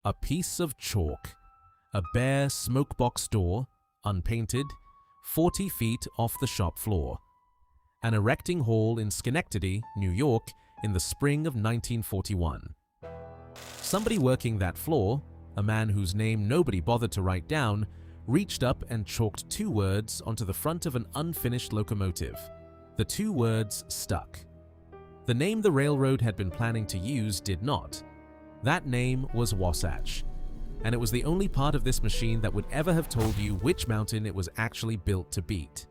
A piece of chalk. A bare smokebox door, unpainted, 40 feet off the shop floor. An erecting hall in Schenectady, New York, in the spring of 1941. Somebody working that floor, a man whose name nobody bothered to write down, reached up and chalked 2 words onto the front of an unfinished locomotive. The 2 words stuck. The name the railroad had been planning to use did not. That name was Wahsatch, and it was the only part of this machine that would ever have told you which mountain it was actually built to beat.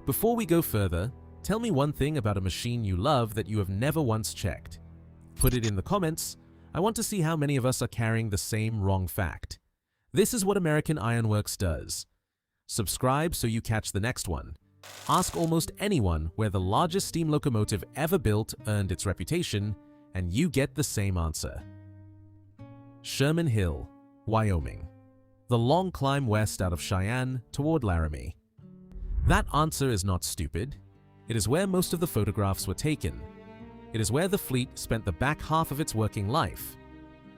Before we go further, tell me one thing about a machine you love that you have never once checked. Put it in the comments. I want to see how many of us are carrying the same wrong fact. This is what American Ironworks does. Subscribe so you catch the next one. Ask almost anyone where the largest steam locomotive ever built earned its reputation, and you get the same answer. Sherman Hill, Wyoming. The long climb west out of Cheyenne toward Laramie. That answer is not stupid. It is where most of the photographs were taken. It is where the fleet spent the back half of its working life.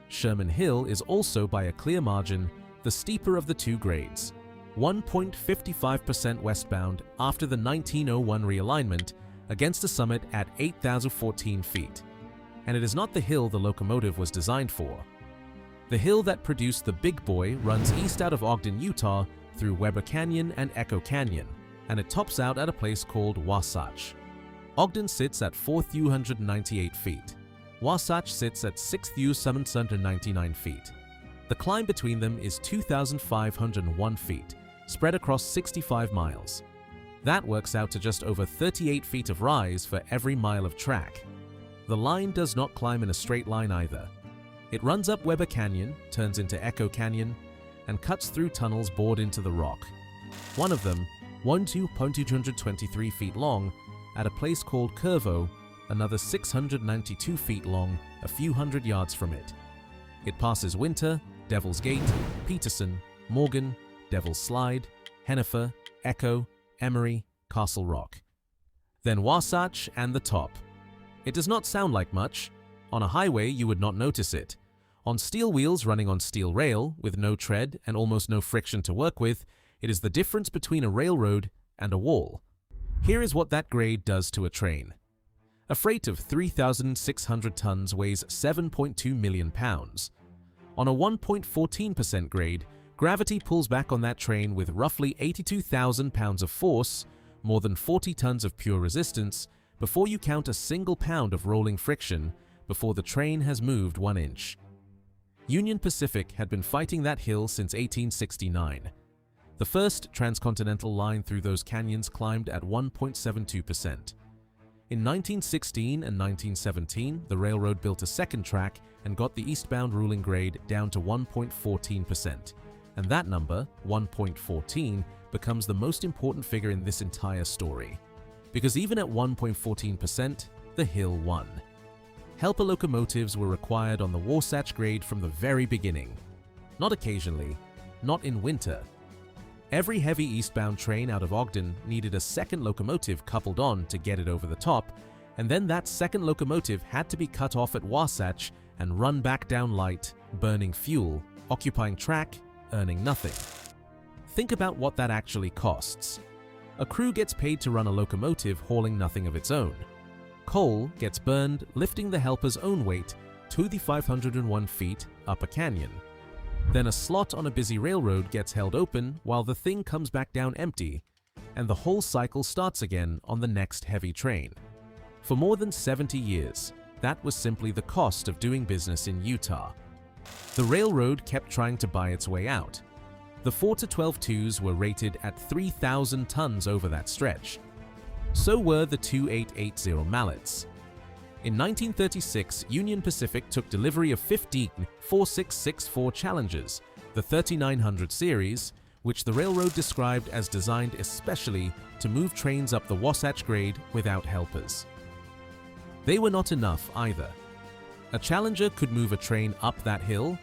Sherman Hill is also, by a clear margin, the steeper of the 2 grades, 1.55% westbound after the 1901 realignment against a summit at 8,014 feet. And it is not the hill the locomotive was designed for. The hill that produced the Big Boy runs east out of Ogden, Utah, through Weber Canyon and Echo Canyon, and it tops out at a place called Wahsatch. Ogden sits at 4,298 feet. Wahsatch sits at 6,799 feet. The climb between them is 2,501 feet, spread across 65 miles. That works out to just over 38 feet of rise for every mile of track. The line does not climb in a straight line either. It runs up Weber Canyon, turns into Echo Canyon, and cuts through tunnels bored into the rock. One of them, 223 feet long, at a place called Curvo, another 692 feet long, a few hundred yards from it. It passes Winter, Devil's Gate, Peterson, Morgan, Devil's Slide, Hennifer, Echo, Emery, Castle Rock. Then Wahsatch and the top. It does not sound like much. On a highway you would not notice it. On steel wheels running on steel rail, with no tread and almost no friction to work with, it is the difference between a railroad and a wall. Here is what that grade does to a train. A freight of 3,600 tons weighs 7.2 million pounds. On a 1.14% grade, gravity pulls back on that train with roughly 82,000 pounds of force, more than 40 tons of pure resistance, before you count a single pound of rolling friction before the train has moved 1 inch. Union Pacific had been fighting that hill since 1869. The first transcontinental line through those canyons climbed at 1.72%. In 1916 and 1917, the railroad built a second track and got the eastbound ruling grade down to 1.14%. And that number, 1.14, becomes the most important figure in this entire story. Because even at 1.14%, the hill won. Helper locomotives were required on the Wahsatch grade from the very beginning. Not occasionally, not in winter. Every heavy eastbound train out of Ogden needed a second locomotive coupled on to get it over the top, and then that second locomotive had to be cut off at Wahsatch and run back down light, burning fuel, occupying track, earning nothing. Think about what that actually costs. A crew gets paid to run a locomotive hauling nothing of its own. Coal gets burned lifting the helper's own weight to the 501 feet up a canyon. Then a slot on a busy railroad gets held open while the thing comes back down empty, and the whole cycle starts again on the next heavy train. For more than 70 years, that was simply the cost of doing business in Utah. The railroad kept trying to buy its way out. The 4 to 12 twos were rated at 3,000 tons over that stretch. So were the 2880 mallets. In 1936, Union Pacific took delivery of 15 4664 Challengers, the 3900 series, which the railroad described as designed especially to move trains up the Wahsatch grade without helpers. They were not enough either. A Challenger could move a train up that hill.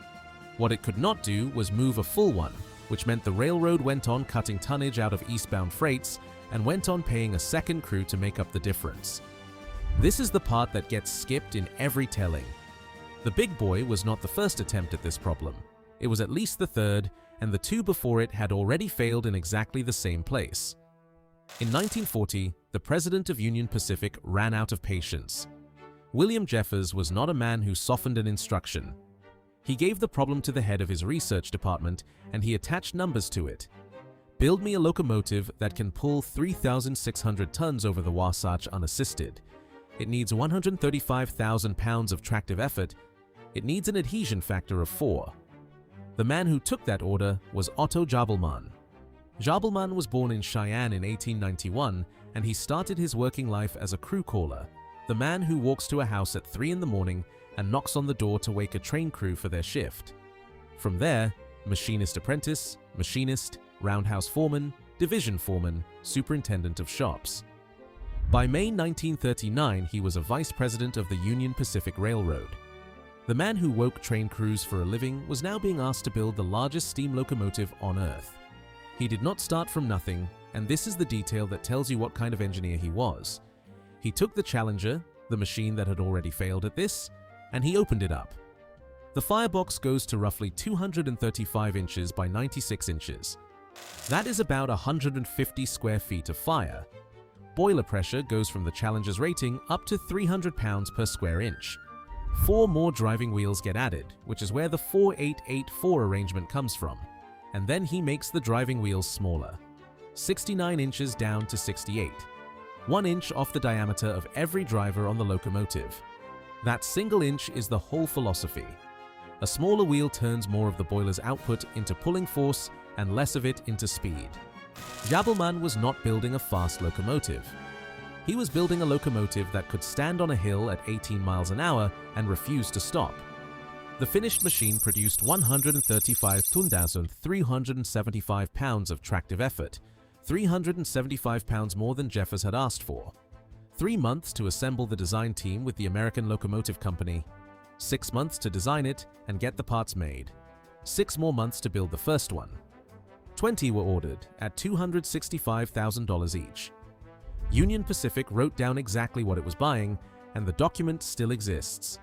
What it could not do was move a full one, which meant the railroad went on cutting tonnage out of eastbound freights and went on paying a second crew to make up the difference. This is the part that gets skipped in every telling. The The big boy was not the first attempt at this problem. It was at least the third, and the two before it had already failed in exactly the same place. In 1940, the president of Union Pacific ran out of patience. William Jeffers was not a man who softened an instruction. He gave the problem to the head of his research department, and he attached numbers to it. Build me a locomotive that can pull 3,600 tons over the Wahsatch unassisted. It needs 135,000 pounds of tractive effort. It needs an adhesion factor of 4. The man who took that order was Otto Jabelmann. Jabelmann was born in Cheyenne in 1891, and he started his working life as a crew caller, the man who walks to a house at 3 in the morning and knocks on the door to wake a train crew for their shift. From there, machinist apprentice, machinist, roundhouse foreman, division foreman, superintendent of shops. By May 1939, he was a vice president of the Union Pacific Railroad. The man who woke train crews for a living was now being asked to build the largest steam locomotive on Earth. He did not start from nothing, and this is the detail that tells you what kind of engineer he was. He took the Challenger, the machine that had already failed at this, and he opened it up. The firebox goes to roughly 235 inches by 96 inches. That is about 150 square feet of fire. Boiler pressure goes from the Challenger's rating up to 300 pounds per square inch. 4 more driving wheels get added, which is where the 4884 arrangement comes from. And then he makes the driving wheels smaller, 69 inches down to 68, 1 inch off the diameter of every driver on the locomotive. That single inch is the whole philosophy. A smaller wheel turns more of the boiler's output into pulling force and less of it into speed. Jabelmann was not building a fast locomotive. He was building a locomotive that could stand on a hill at 18 miles an hour and refuse to stop. The finished machine produced 135,375 pounds of tractive effort, 375 pounds more than Jeffers had asked for. 3 months to assemble the design team with the American Locomotive Company. 6 months to design it and get the parts made. 6 more months to build the first one. 20 were ordered at $265,000 each. Union Pacific wrote down exactly what it was buying, and the document still exists.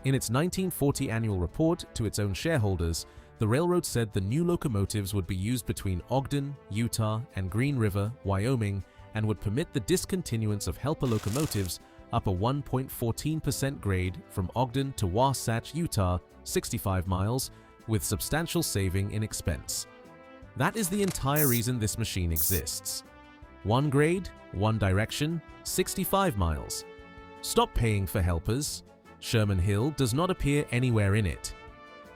In its 1940 annual report to its own shareholders, the railroad said the new locomotives would be used between Ogden, Utah, and Green River, Wyoming, and would permit the discontinuance of helper locomotives up a 1.14% grade from Ogden to Wahsatch, Utah, 65 miles, with substantial saving in expense. That is the entire reason this machine exists. 1 grade, 1 direction, 65 miles. Stop paying for helpers. Sherman Hill does not appear anywhere in it.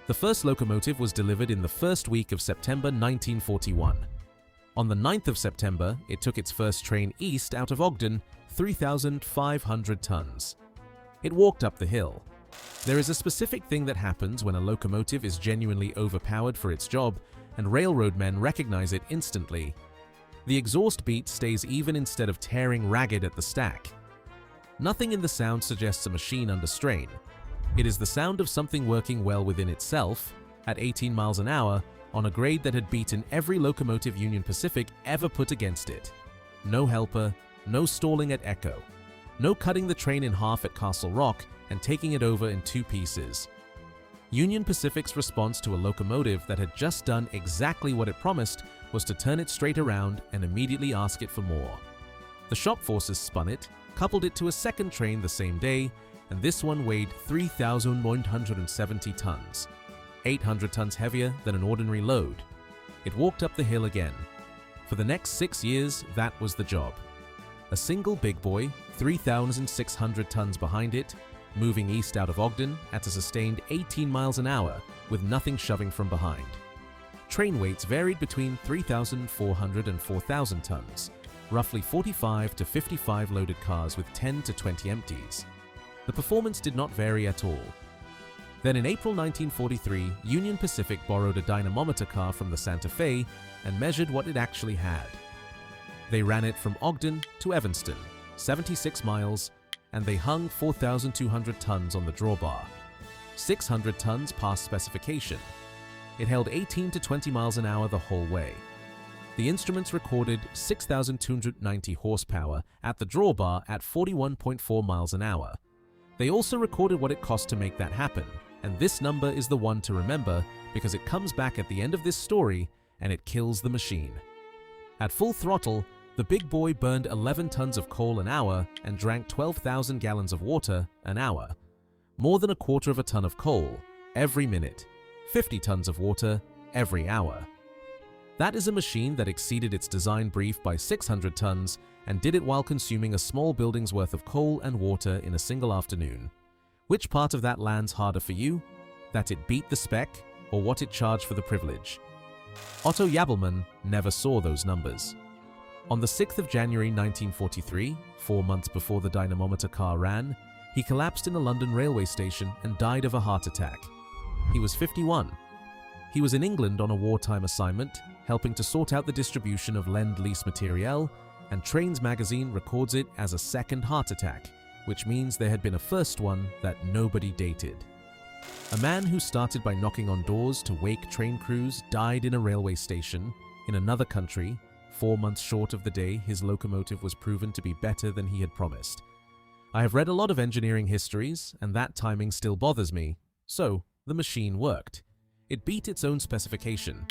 The first locomotive was delivered in the first week of September 1941. On the 9th of September, it took its first train east out of Ogden, 3,500 tons. It walked up the hill. There is a specific thing that happens when a locomotive is genuinely overpowered for its job, and railroad men recognize it instantly. The exhaust beat stays even instead of tearing ragged at the stack. Nothing in the sound suggests a machine under strain. It is the sound of something working well within itself, at 18 miles an hour, on a grade that had beaten every locomotive Union Pacific ever put against it. No helper, no stalling at Echo, no cutting the train in half at Castle Rock and taking it over in 2 pieces. Union Pacific's response to a locomotive that had just done exactly what it promised was to turn it straight around and immediately ask it for more. The shop forces spun it, coupled it to a second train the same day, and this one weighed 3,170 tons, 800 tons heavier than an ordinary load. It walked up the hill again. For the next 6 years, that was the job. A single big boy, 3,600 tons behind it, moving east out of Ogden at a sustained 18 miles an hour with nothing shoving from behind. Train weights varied between 3,400 and 4,000 tons, roughly 45 to 55 loaded cars with 10 to 20 empties. The performance did not vary at all. Then in April 1943, Union Pacific borrowed a dynamometer car from the Santa Fe and measured what it actually had. They ran it from Ogden to Evanston, 76 miles, and they hung 4,200 tons on the drawbar, 600 tons past specification. It held 18 to 20 miles an hour the whole way. The instruments recorded 6,290 horsepower at the drawbar at 41.4 miles an hour. They also recorded what it cost to make that happen, and this number is the one to remember because it comes back at the end of this story and it kills the machine. At full throttle, the big boy burned 11 tons of coal an hour and drank 12,000 gallons of water an hour. More than a quarter of a ton of coal every minute, 50 tons of water every hour. That is a machine that exceeded its design brief by 600 tons and did it while consuming a small building's worth of coal and water in a single afternoon. Which part of that lands harder for you? That it beat the spec, or what it charged for the privilege? Otto Jabelmann never saw those numbers. On the 6th of January 1943, 4 months before the dynamometer car ran, he collapsed in a London railway station and died of a heart attack. He was 51. He was in England on a wartime assignment, helping to sort out the distribution of Lend-Lease materiel, and Trains magazine records it as a second heart attack, which means there had been a first one that nobody dated. A man who started by knocking on doors to wake train crews died in a railway station in another country, 4 months short of the day his locomotive was proven to be better than he had promised. I have read a lot of engineering histories, and that timing still bothers me, so the machine worked. It beat its own specification.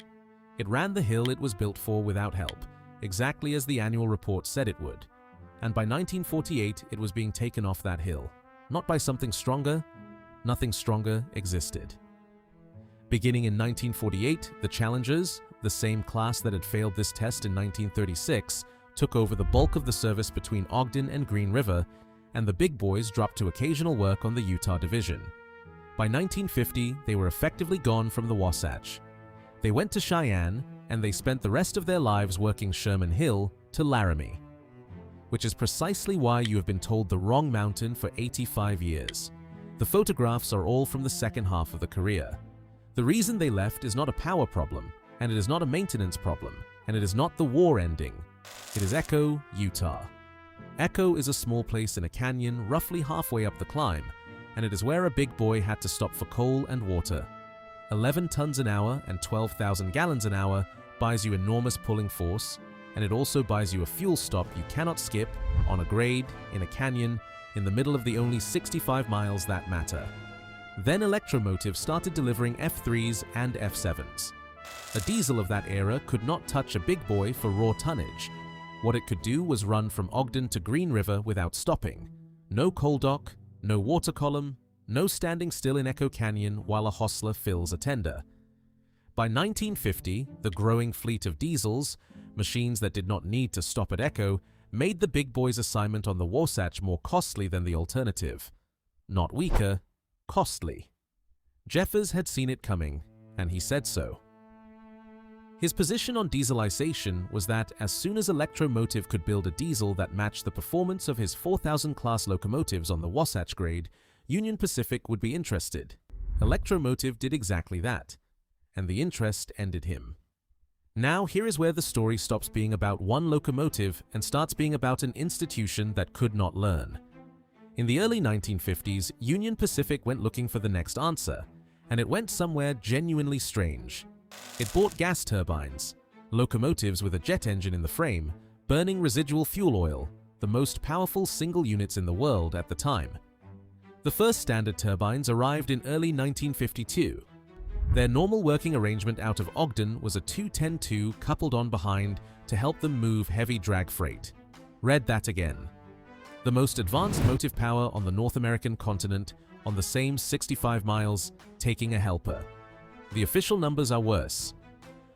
It ran the hill it was built for without help, exactly as the annual report said it would. And by 1948, it was being taken off that hill. Not by something stronger. Nothing stronger existed. Beginning in 1948, the Challengers, the same class that had failed this test in 1936, took over the bulk of the service between Ogden and Green River, and the big boys dropped to occasional work on the Utah Division. By 1950, they were effectively gone from the Wahsatch. They went to Cheyenne, and they spent the rest of their lives working Sherman Hill to Laramie. Which is precisely why you have been told the wrong mountain for 85 years. The photographs are all from the second half of the career. The reason they left is not a power problem, and it is not a maintenance problem, and it is not the war ending. It is Echo, Utah. Echo is a small place in a canyon roughly halfway up the climb, and it is where a big boy had to stop for coal and water. 11 tons an hour and 12,000 gallons an hour buys you enormous pulling force, and it also buys you a fuel stop you cannot skip, on a grade, in a canyon, in the middle of the only 65 miles that matter. Then Electromotive started delivering F3s and F7s. A diesel of that era could not touch a big boy for raw tonnage. What it could do was run from Ogden to Green River without stopping. No coal dock, no water column, no standing still in Echo Canyon while a hostler fills a tender. By 1950, the growing fleet of diesels, machines that did not need to stop at Echo, made the big boy's assignment on the Wahsatch more costly than the alternative. Not weaker, costly. Jeffers had seen it coming, and he said so. His position on dieselization was that as soon as Electromotive could build a diesel that matched the performance of his 4000 class locomotives on the Wahsatch grade, Union Pacific would be interested. Electromotive did exactly that, and the interest ended him. Now here is where the story stops being about one locomotive and starts being about an institution that could not learn. In the early 1950s, Union Pacific went looking for the next answer, and it went somewhere genuinely strange. It bought gas turbines, locomotives with a jet engine in the frame, burning residual fuel oil, the most powerful single units in the world at the time. The first standard turbines arrived in early 1952. Their normal working arrangement out of Ogden was a 210-2 coupled on behind to help them move heavy drag freight. Read that again. The most advanced motive power on the North American continent on the same 65 miles, taking a helper. The official numbers are worse.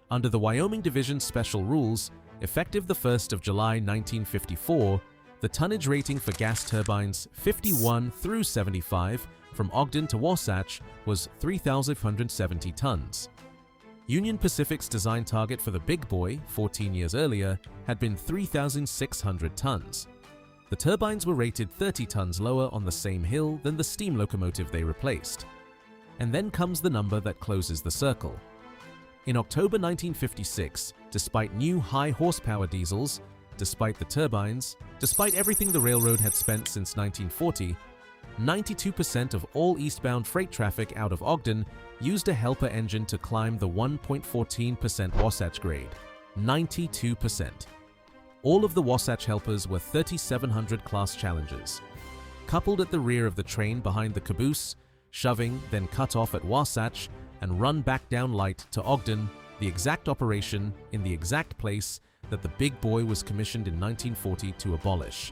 Under the Wyoming Division's special rules, effective the 1st of July 1954, the tonnage rating for gas turbines 51 through 75 from Ogden to Wahsatch was 3,570 tons. Union Pacific's design target for the big boy, 14 years earlier, had been 3,600 tons. The turbines were rated 30 tons lower on the same hill than the steam locomotive they replaced. And then comes the number that closes the circle. In October 1956, despite new high horsepower diesels, despite the turbines, despite everything the railroad had spent since 1940, 92% of all eastbound freight traffic out of Ogden used a helper engine to climb the 1.14% Wahsatch grade. 92%. All of the Wahsatch helpers were 3700 class Challengers. coupled at the rear of the train behind the caboose, shoving, then cut off at Wahsatch and run back down light to Ogden, the exact operation in the exact place that the big boy was commissioned in 1940 to abolish.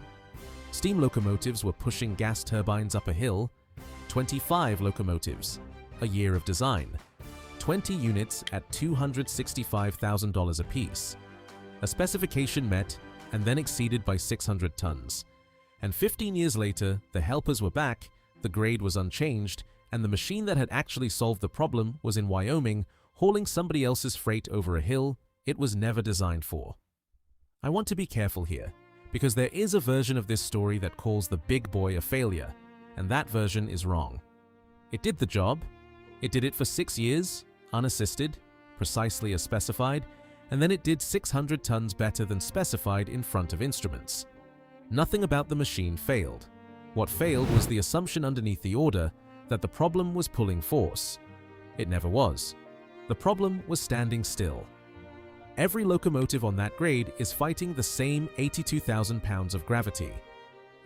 Steam locomotives were pushing gas turbines up a hill, 25 locomotives, a year of design, 20 units at $265,000 apiece. A specification met and then exceeded by 600 tons. And 15 years later, the helpers were back, the grade was unchanged, and the machine that had actually solved the problem was in Wyoming, hauling somebody else's freight over a hill it was never designed for. I want to be careful here, because there is a version of this story that calls the big boy a failure, and that version is wrong. It did the job. It did it for 6 years, unassisted, precisely as specified, and then it did 600 tons better than specified in front of instruments. Nothing about the machine failed. What failed was the assumption underneath the order that the problem was pulling force. It never was. The problem was standing still. Every locomotive on that grade is fighting the same 82,000 pounds of gravity.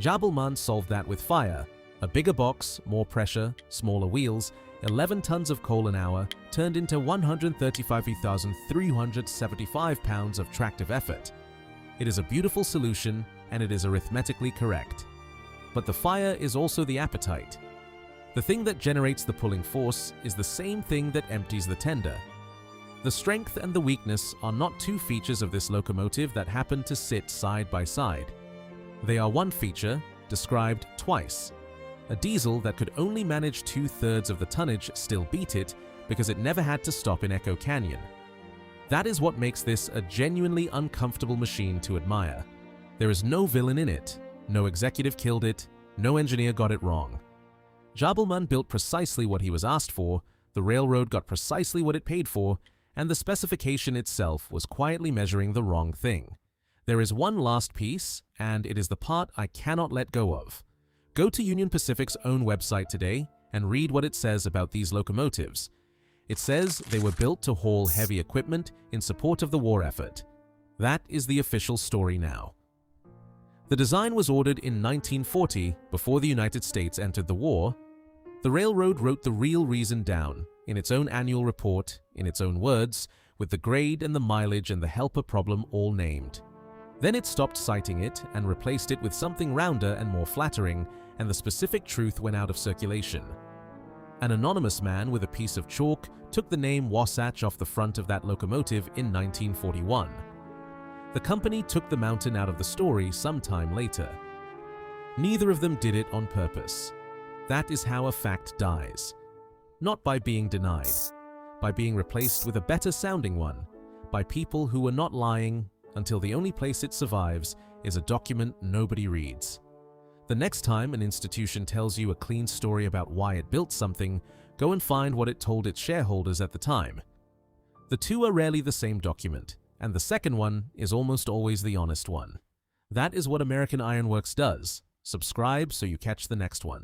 Jabelman solved that with fire, a bigger box, more pressure, smaller wheels, 11 tons of coal an hour turned into 135,375 pounds of tractive effort. It is a beautiful solution and it is arithmetically correct. But the fire is also the appetite. The thing that generates the pulling force is the same thing that empties the tender. The strength and the weakness are not two features of this locomotive that happen to sit side by side. They are one feature, described twice. A diesel that could only manage 2/3 of the tonnage still beat it because it never had to stop in Echo Canyon. That is what makes this a genuinely uncomfortable machine to admire. There is no villain in it, no executive killed it, no engineer got it wrong. Jabelman built precisely what he was asked for, the railroad got precisely what it paid for, and the specification itself was quietly measuring the wrong thing. There is one last piece, and it is the part I cannot let go of. Go to Union Pacific's own website today and read what it says about these locomotives. It says they were built to haul heavy equipment in support of the war effort. That is the official story now. The design was ordered in 1940, before the United States entered the war. The railroad wrote the real reason down, in its own annual report, in its own words, with the grade and the mileage and the helper problem all named. Then it stopped citing it and replaced it with something rounder and more flattering, and the specific truth went out of circulation. An anonymous man with a piece of chalk took the name Wahsatch off the front of that locomotive in 1941. The company took the mountain out of the story sometime later. Neither of them did it on purpose. That is how a fact dies. Not by being denied, by being replaced with a better sounding one, by people who were not lying until the only place it survives is a document nobody reads. The next time an institution tells you a clean story about why it built something, go and find what it told its shareholders at the time. The two are rarely the same document, and the second one is almost always the honest one. That is what American Iron Works does. Subscribe so you catch the next one.